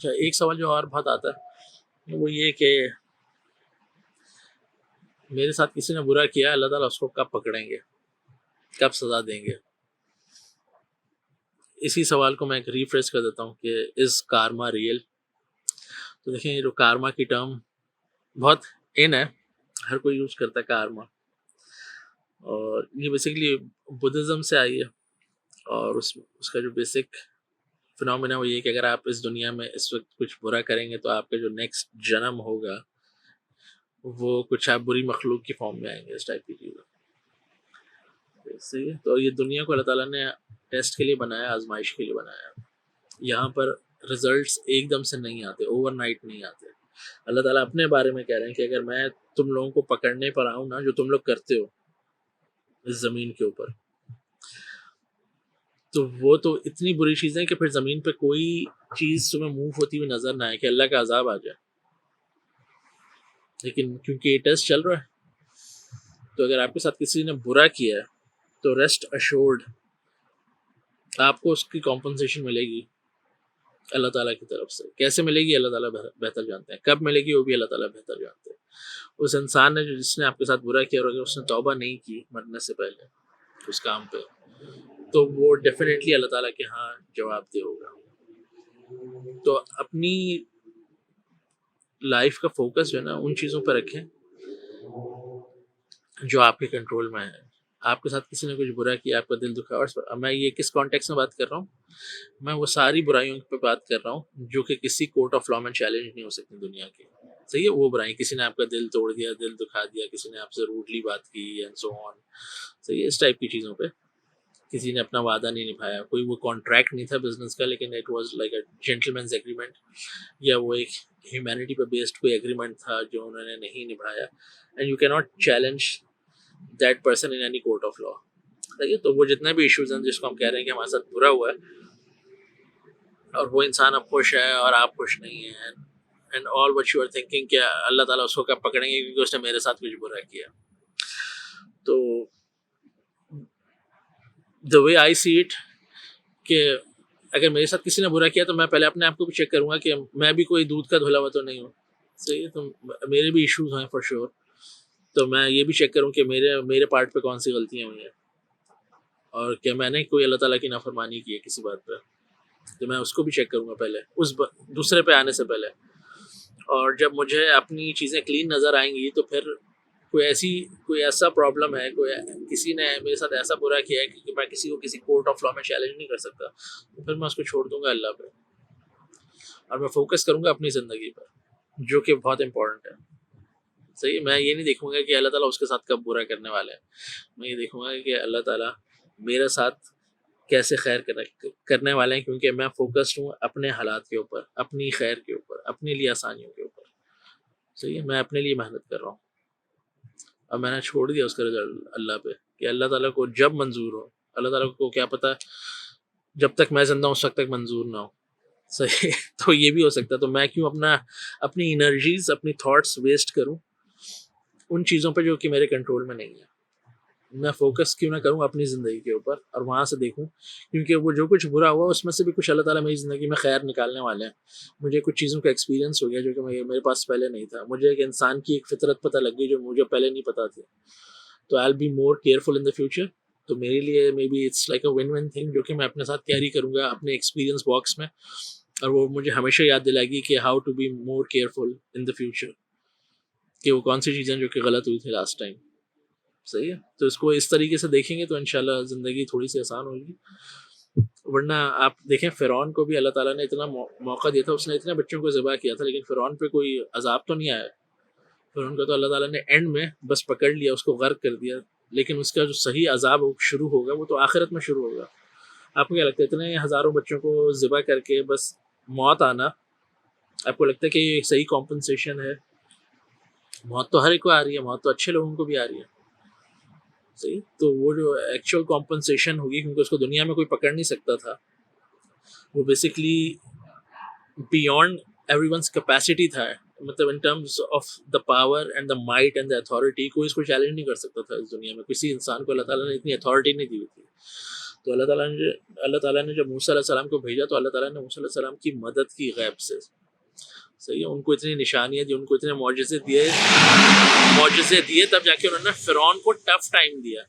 اچھا، ایک سوال جو اور بہت آتا ہے وہ یہ کہ میرے ساتھ کسی نے برا کیا، اللہ تعالیٰ اس کو کب پکڑیں گے، کب سزا دیں گے؟ اسی سوال کو میں ایک ریفریش کر دیتا ہوں کہ از کارما ریئل؟ تو دیکھیں، یہ جو کارما کی ٹرم بہت ان ہے، ہر کوئی یوز کرتا ہے کارما، اور یہ بیسیکلی بدھزم سے آئی ہے، اور اس کا جو بیسک فنومینا وہ یہ کہ اگر آپ اس دنیا میں اس وقت کچھ برا کریں گے تو آپ کا جو نیکسٹ جنم ہوگا وہ کچھ آپ بری مخلوق کی فارم میں آئیں گے، اس ٹائپ کی چیزیں. صحیح ہے. تو یہ دنیا کو اللہ تعالیٰ نے ٹیسٹ کے لیے بنایا، آزمائش کے لیے بنایا. یہاں پر رزلٹس ایک دم سے نہیں آتے، اوور نائٹ نہیں آتے. اللہ تعالیٰ اپنے بارے میں کہہ رہے ہیں کہ اگر میں تم لوگوں کو پکڑنے پر آؤں نا، جو تم لوگ کرتے ہو اس زمین کے اوپر، تو وہ تو اتنی بری چیزیں کہ پھر زمین پہ کوئی چیز تمہیں موو ہوتی ہوئی نظر نہ آئے کہ اللہ کا عذاب آ جائے. لیکن کیونکہ یہ ٹیسٹ چل رہا ہے، تو اگر آپ کے ساتھ کسی نے برا کیا ہے تو ریسٹ اشورڈ آپ کو اس کی کمپنسیشن ملے گی اللہ تعالیٰ کی طرف سے. کیسے ملے گی اللہ تعالیٰ بہتر جانتے ہیں، کب ملے گی وہ بھی اللہ تعالیٰ بہتر جانتے ہیں. اس انسان نے جس نے آپ کے ساتھ برا کیا اور اگر اس نے توبہ نہیں کی مرنے سے پہلے اس کام پہ، تو وہ ڈیفینیٹلی اللہ تعالیٰ کے ہاں جواب دہ ہوگا. تو اپنی لائف کا فوکس جو ہے نا ان چیزوں پہ رکھیں جو آپ کے کنٹرول میں ہیں. آپ کے ساتھ کسی نے کچھ برا کیا، آپ کا دل دکھا، اور میں یہ کس کانٹیکس میں بات کر رہا ہوں، میں وہ ساری برائیوں پہ بات کر رہا ہوں جو کہ کسی کورٹ آف لا میں چیلنج نہیں ہو سکتی دنیا کی. صحیح ہے. وہ برائی، کسی نے آپ کا دل توڑ دیا، دل دکھا دیا، کسی نے آپ سے روڈلی بات کی اینڈ سو آن. صحیح ہے. اس ٹائپ کی چیزوں پہ کسی نے اپنا وعدہ نہیں نبھایا، کوئی وہ کانٹریکٹ نہیں تھا بزنس کا لیکن it was like a gentlemen's agreement, یا وہ ایک ہیومینٹی پہ بیسڈ کوئی ایگریمنٹ تھا جو انہوں نے نہیں نبھایا، اینڈ یو کی not challenge that person in any court of law. صحیح ہے. تو وہ جتنے بھی ایشوز ہیں جس کو ہم کہہ رہے ہیں کہ ہمارے ساتھ برا ہوا ہے اور وہ انسان اب خوش ہے اور آپ خوش نہیں ہیں، and all what you are thinking کہ اللہ تعالیٰ اس کو کب پکڑیں گے کیونکہ اس نے میرے ساتھ کچھ برا کیا. تو دا وے آئی سی اٹ کہ اگر میرے ساتھ کسی نے برا کیا تو میں پہلے اپنے آپ کو بھی چیک کروں گا کہ میں بھی کوئی دودھ کا دھلا ہوا تو نہیں ہوں. صحیح ہے. تو میرے بھی ایشوز ہیں فار شیور. تو میں یہ بھی چیک کروں کہ میرے پارٹ پہ کون سی غلطیاں ہوئی ہیں اور کہ میں نے کوئی اللہ تعالیٰ کی نافرمانی کی ہے کسی بات پہ، تو میں اس کو بھی چیک کروں گا پہلے اس دوسرے پہ آنے سے پہلے. اور جب مجھے اپنی چیزیں کلین نظر آئیں گی تو پھر کوئی ایسا پرابلم ہے، کسی نے میرے ساتھ ایسا برا کیا ہے کہ میں کسی کو کسی کورٹ آف لا میں چیلنج نہیں کر سکتا، تو پھر میں اس کو چھوڑ دوں گا اللہ پہ اور میں فوکس کروں گا اپنی زندگی پر جو کہ بہت امپورٹنٹ ہے. صحیح. میں یہ نہیں دیکھوں گا کہ اللہ تعالیٰ اس کے ساتھ کب برا کرنے والے ہیں، میں یہ دیکھوں گا کہ اللہ تعالیٰ میرے ساتھ کیسے خیر کرنے والے ہیں، کیونکہ میں فوکسڈ ہوں اپنے حالات کے اوپر، اپنی خیر کے اوپر، اپنے لیے آسانیوں کے اوپر. صحیح ہے. میں اپنے لیے محنت کر رہا ہوں اور میں نے چھوڑ دیا اس کا رزلٹ اللہ پہ کہ اللہ تعالیٰ کو جب منظور ہو. اللہ تعالیٰ کو کیا پتہ جب تک میں زندہ ہوں اس وقت تک منظور نہ ہو. صحیح. تو یہ بھی ہو سکتا ہے. تو میں کیوں اپنی انرجیز، اپنی تھاٹس ویسٹ کروں ان چیزوں پہ جو کہ میرے کنٹرول میں نہیں ہے. میں فوکس کیوں نہ کروں اپنی زندگی کے اوپر اور وہاں سے دیکھوں، کیونکہ وہ جو کچھ برا ہوا اس میں سے بھی کچھ اللہ تعالیٰ میری زندگی میں خیر نکالنے والے ہیں. مجھے کچھ چیزوں کا ایکسپیرینس ہو گیا جو کہ میرے پاس پہلے نہیں تھا. مجھے ایک انسان کی ایک فطرت پتہ لگ گئی جو مجھے پہلے نہیں پتہ تھی. تو I will be more careful in the future. تو میرے لیے maybe it's like a one one thing جو کہ میں اپنے ساتھ کیری کروں گا اپنے ایکسپیرینس باکس میں، اور وہ مجھے ہمیشہ یاد دلائے گی کہ how to be more careful in the future, کہ وہ کون سی چیزیں جو کہ غلط ہوئی تھی لاسٹ ٹائم. صحیح ہے. تو اس کو اس طریقے سے دیکھیں گے تو انشاءاللہ زندگی تھوڑی سی آسان ہوگی. ورنہ آپ دیکھیں فرعون کو بھی اللہ تعالیٰ نے اتنا موقع دیا تھا، اس نے اتنے بچوں کو ذبح کیا تھا لیکن فرعون پہ کوئی عذاب تو نہیں آیا. فرعون کو تو اللہ تعالیٰ نے اینڈ میں بس پکڑ لیا، اس کو غرق کر دیا، لیکن اس کا جو صحیح عذاب شروع ہوگا وہ تو آخرت میں شروع ہوگا. آپ کو کیا لگتا ہے اتنے ہزاروں بچوں کو ذبح کر کے بس موت آنا، آپ کو لگتا ہے کہ یہ ایک صحیح کمپنسیشن ہے؟ موت تو ہر ایک کو آ رہی ہے، موت تو اچھے لوگوں کو بھی آ رہی ہے. صحیح. تو وہ جو ایکچوئل کمپنسیشن ہوگی، کیونکہ اس کو دنیا میں کوئی پکڑ نہیں سکتا تھا، وہ basically beyond every one's capacity تھا. مطلب in terms of the power and the might and the authority کوئی اس کو چیلنج نہیں کر سکتا تھا اس دنیا میں. کسی انسان کو اللہ تعالیٰ نے اتنی اتھارٹی نہیں دی ہوئی تھی. تو اللہ تعالیٰ نے جب موسیٰ علیہ السلام کو بھیجا تو اللہ تعالیٰ نے موسیٰ علیہ السلام کی مدد کی غیب سے. صحیح ہے, ان کو اتنی نشانیاں دی, ان کو اتنے معجزے دیے تب جا کے انہوں نے فرعون کو ٹف ٹائم دیا.